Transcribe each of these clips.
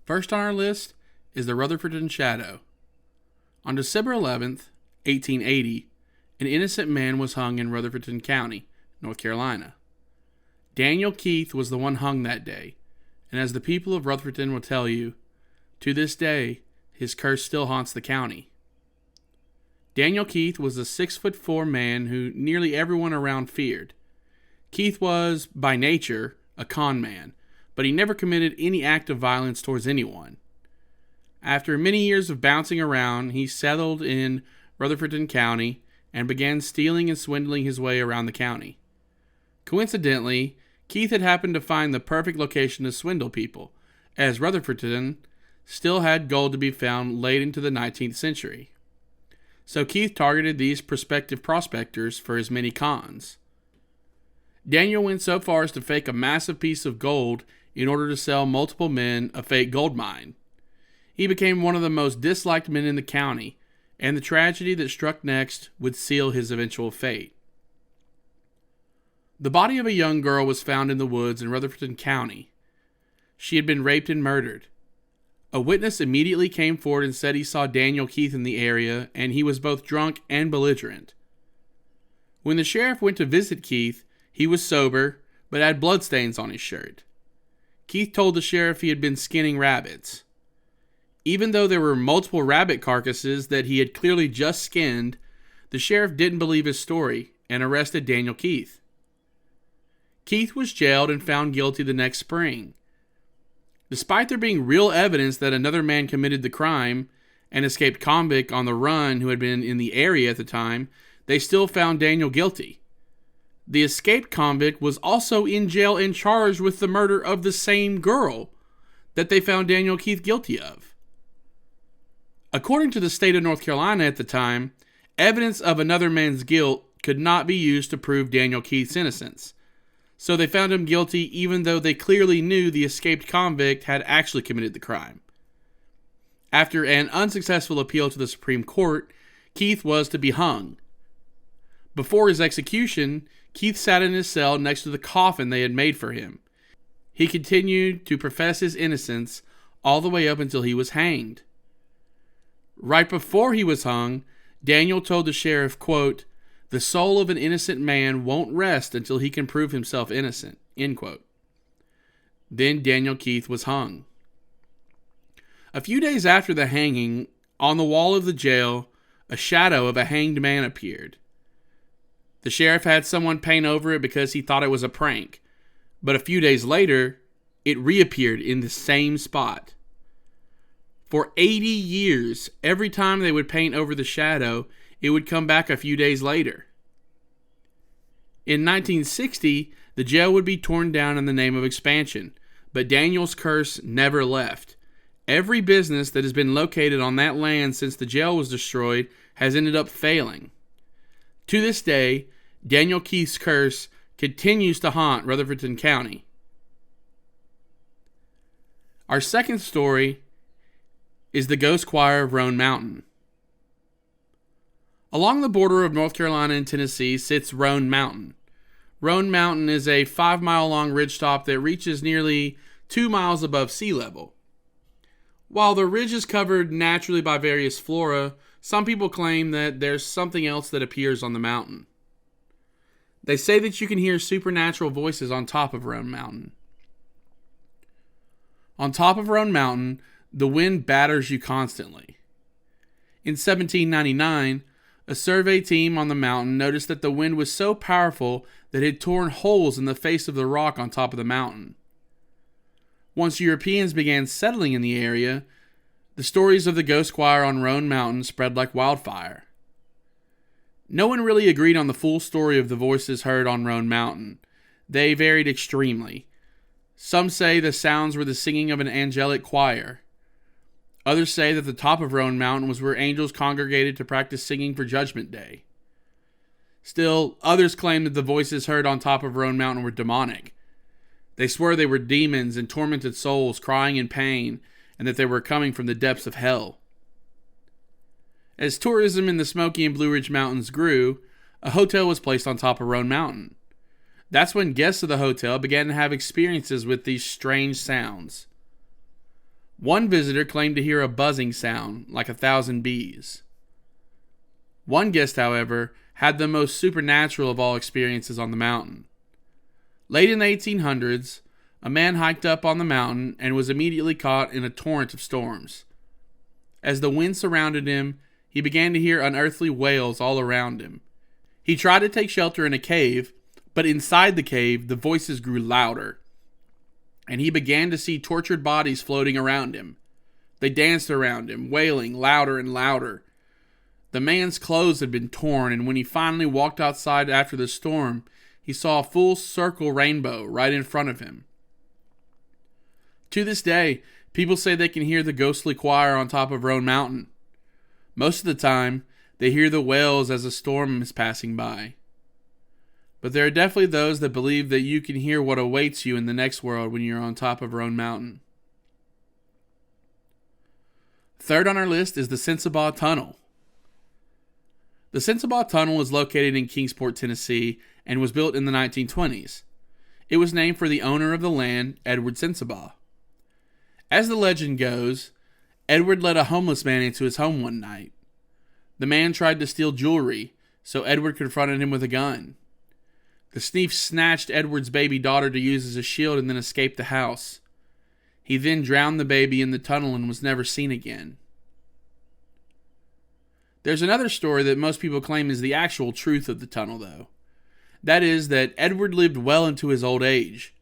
First on our list is the Rutherfordton Shadow. On December 11th, 1880, an innocent man was hung in Rutherfordton County, North Carolina. Daniel Keith was the one hung that day, and as the people of Rutherfordton will tell you, to this day, his curse still haunts the county. Daniel Keith was a 6'4" man who nearly everyone around feared. Keith was, by nature, a con man, but he never committed any act of violence towards anyone. After many years of bouncing around, he settled in Rutherfordton County and began stealing and swindling his way around the county. Coincidentally, Keith had happened to find the perfect location to swindle people, as Rutherfordton still had gold to be found late into the 19th century. So Keith targeted these prospective prospectors for his many cons. Daniel went so far as to fake a massive piece of gold in order to sell multiple men a fake gold mine. He became one of the most disliked men in the county, and the tragedy that struck next would seal his eventual fate. The body of a young girl was found in the woods in Rutherfordton County. She had been raped and murdered. A witness immediately came forward and said he saw Daniel Keith in the area, and he was both drunk and belligerent. When the sheriff went to visit Keith, he was sober, but had bloodstains on his shirt. Keith told the sheriff he had been skinning rabbits. Even though there were multiple rabbit carcasses that he had clearly just skinned, the sheriff didn't believe his story and arrested Daniel Keith. Keith was jailed and found guilty the next spring. Despite there being real evidence that another man committed the crime, an escaped convict on the run who had been in the area at the time, they still found Daniel guilty. The escaped convict was also in jail and charged with the murder of the same girl that they found Daniel Keith guilty of. According to the state of North Carolina at the time, evidence of another man's guilt could not be used to prove Daniel Keith's innocence. So they found him guilty even though they clearly knew the escaped convict had actually committed the crime. After an unsuccessful appeal to the Supreme Court, Keith was to be hung. Before his execution, Keith sat in his cell next to the coffin they had made for him. He continued to profess his innocence all the way up until he was hanged. Right before he was hung, Daniel told the sheriff, quote, "The soul of an innocent man won't rest until he can prove himself innocent," end quote. Then Daniel Keith was hung. A few days after the hanging, on the wall of the jail, a shadow of a hanged man appeared. The sheriff had someone paint over it because he thought it was a prank, but a few days later, it reappeared in the same spot. For 80 years, every time they would paint over the shadow, it would come back a few days later. In 1960, the jail would be torn down in the name of expansion, but Daniel's curse never left. Every business that has been located on that land since the jail was destroyed has ended up failing. To this day, Daniel Keith's curse continues to haunt Rutherfordton County. Our second story is the Ghost Choir of Roan Mountain. Along the border of North Carolina and Tennessee sits Roan Mountain. Roan Mountain is a 5-mile-long ridgetop that reaches nearly 2 miles above sea level. While the ridge is covered naturally by various flora, some people claim that there's something else that appears on the mountain. They say that you can hear supernatural voices on top of Roan Mountain. On top of Roan Mountain, the wind batters you constantly. In 1799, a survey team on the mountain noticed that the wind was so powerful that it had torn holes in the face of the rock on top of the mountain. Once Europeans began settling in the area, the stories of the ghost choir on Roan Mountain spread like wildfire. No one really agreed on the full story of the voices heard on Roan Mountain. They varied extremely. Some say the sounds were the singing of an angelic choir. Others say that the top of Roan Mountain was where angels congregated to practice singing for Judgment Day. Still, others claim that the voices heard on top of Roan Mountain were demonic. They swear they were demons and tormented souls crying in pain, and that they were coming from the depths of hell. As tourism in the Smoky and Blue Ridge Mountains grew, a hotel was placed on top of Roan Mountain. That's when guests of the hotel began to have experiences with these strange sounds. One visitor claimed to hear a buzzing sound like 1,000 bees. One guest, however, had the most supernatural of all experiences on the mountain. Late in the 1800s, a man hiked up on the mountain and was immediately caught in a torrent of storms. As the wind surrounded him, he began to hear unearthly wails all around him. He tried to take shelter in a cave, but inside the cave, the voices grew louder, and he began to see tortured bodies floating around him. They danced around him, wailing louder and louder. The man's clothes had been torn, and when he finally walked outside after the storm, he saw a full circle rainbow right in front of him. To this day, people say they can hear the ghostly choir on top of Roan Mountain. Most of the time, they hear the wails as a storm is passing by. But there are definitely those that believe that you can hear what awaits you in the next world when you're on top of Roan Mountain. Third on our list is the Sensabaugh Tunnel. The Sensabaugh Tunnel is located in Kingsport, Tennessee, and was built in the 1920s. It was named for the owner of the land, Edward Sensabaugh. As the legend goes, Edward let a homeless man into his home one night. The man tried to steal jewelry, so Edward confronted him with a gun. The thief snatched Edward's baby daughter to use as a shield and then escaped the house. He then drowned the baby in the tunnel and was never seen again. There's another story that most people claim is the actual truth of the tunnel, though. That is that Edward lived well into his old age.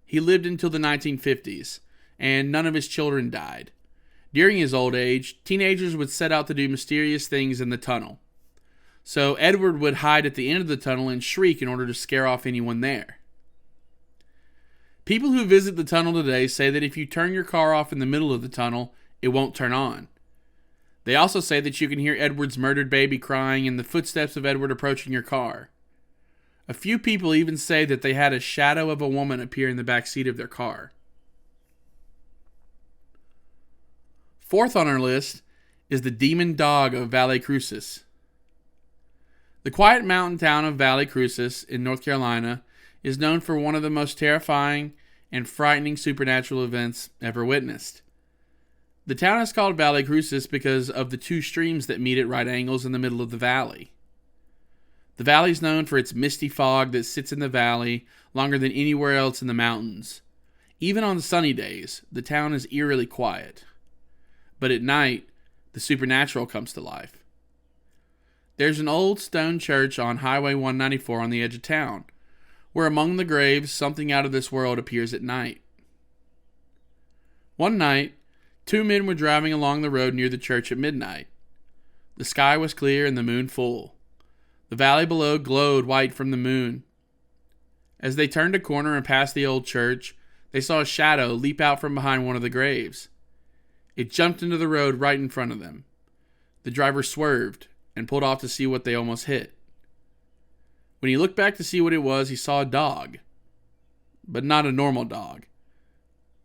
He lived until the 1950s, and none of his children died. During his old age, teenagers would set out to do mysterious things in the tunnel. So Edward would hide at the end of the tunnel and shriek in order to scare off anyone there. People who visit the tunnel today say that if you turn your car off in the middle of the tunnel, it won't turn on. They also say that you can hear Edward's murdered baby crying and the footsteps of Edward approaching your car. A few people even say that they had a shadow of a woman appear in the back seat of their car. Fourth on our list is the Demon Dog of Vale, Cruces. The quiet mountain town of Vale, Cruces in North Carolina is known for one of the most terrifying and frightening supernatural events ever witnessed. The town is called Vale Cruces because of the two streams that meet at right angles in the middle of the valley. The valley is known for its misty fog that sits in the valley longer than anywhere else in the mountains. Even on sunny days, the town is eerily quiet. But at night, the supernatural comes to life. There's an old stone church on Highway 194 on the edge of town, where among the graves, something out of this world appears at night. One night, two men were driving along the road near the church at midnight. The sky was clear and the moon full. The valley below glowed white from the moon. As they turned a corner and passed the old church, they saw a shadow leap out from behind one of the graves. It jumped into the road right in front of them. The driver swerved and pulled off to see what they almost hit. When he looked back to see what it was, he saw a dog. But not a normal dog.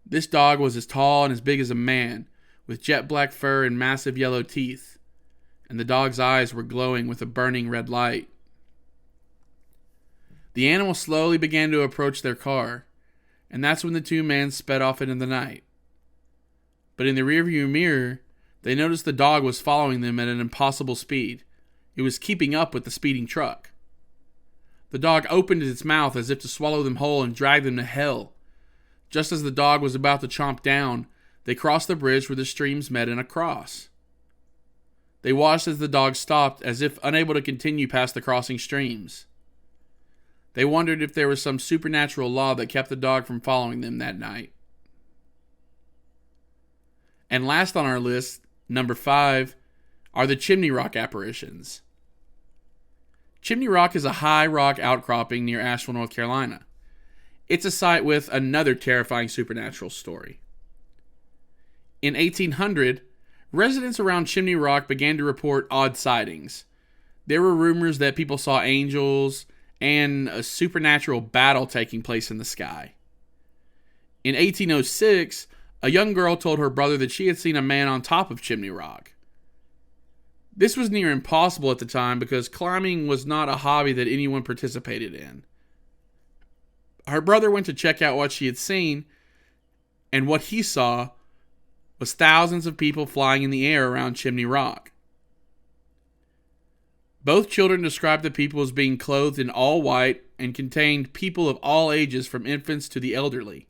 This dog was as tall and as big as a man, with jet black fur and massive yellow teeth, and the dog's eyes were glowing with a burning red light. The animal slowly began to approach their car, and that's when the two men sped off into the night. But in the rearview mirror, they noticed the dog was following them at an impossible speed. It was keeping up with the speeding truck. The dog opened its mouth as if to swallow them whole and drag them to hell. Just as the dog was about to chomp down, they crossed the bridge where the streams met in a cross. They watched as the dog stopped, as if unable to continue past the crossing streams. They wondered if there was some supernatural law that kept the dog from following them that night. And last on our list, number 5, are the Chimney Rock apparitions. Chimney Rock is a high rock outcropping near Asheville, North Carolina. It's a site with another terrifying supernatural story. In 1800, residents around Chimney Rock began to report odd sightings. There were rumors that people saw angels and a supernatural battle taking place in the sky. In 1806, a young girl told her brother that she had seen a man on top of Chimney Rock. This was near impossible at the time because climbing was not a hobby that anyone participated in. Her brother went to check out what she had seen, and what he saw was thousands of people flying in the air around Chimney Rock. Both children described the people as being clothed in all white and contained people of all ages from infants to the elderly.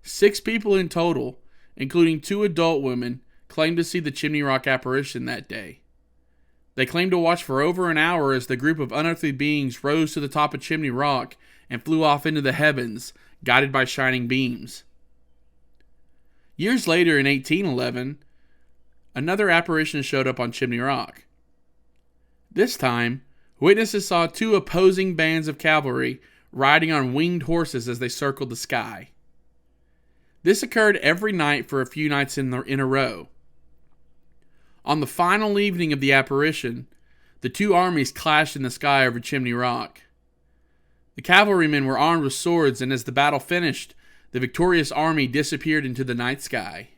6 people in total, including 2 adult women, claimed to see the Chimney Rock apparition that day. They claimed to watch for over an hour as the group of unearthly beings rose to the top of Chimney Rock and flew off into the heavens, guided by shining beams. Years later, in 1811, another apparition showed up on Chimney Rock. This time, witnesses saw 2 opposing bands of cavalry riding on winged horses as they circled the sky. This occurred every night for a few nights in a row. On the final evening of the apparition, the 2 armies clashed in the sky over Chimney Rock. The cavalrymen were armed with swords, and as the battle finished, the victorious army disappeared into the night sky.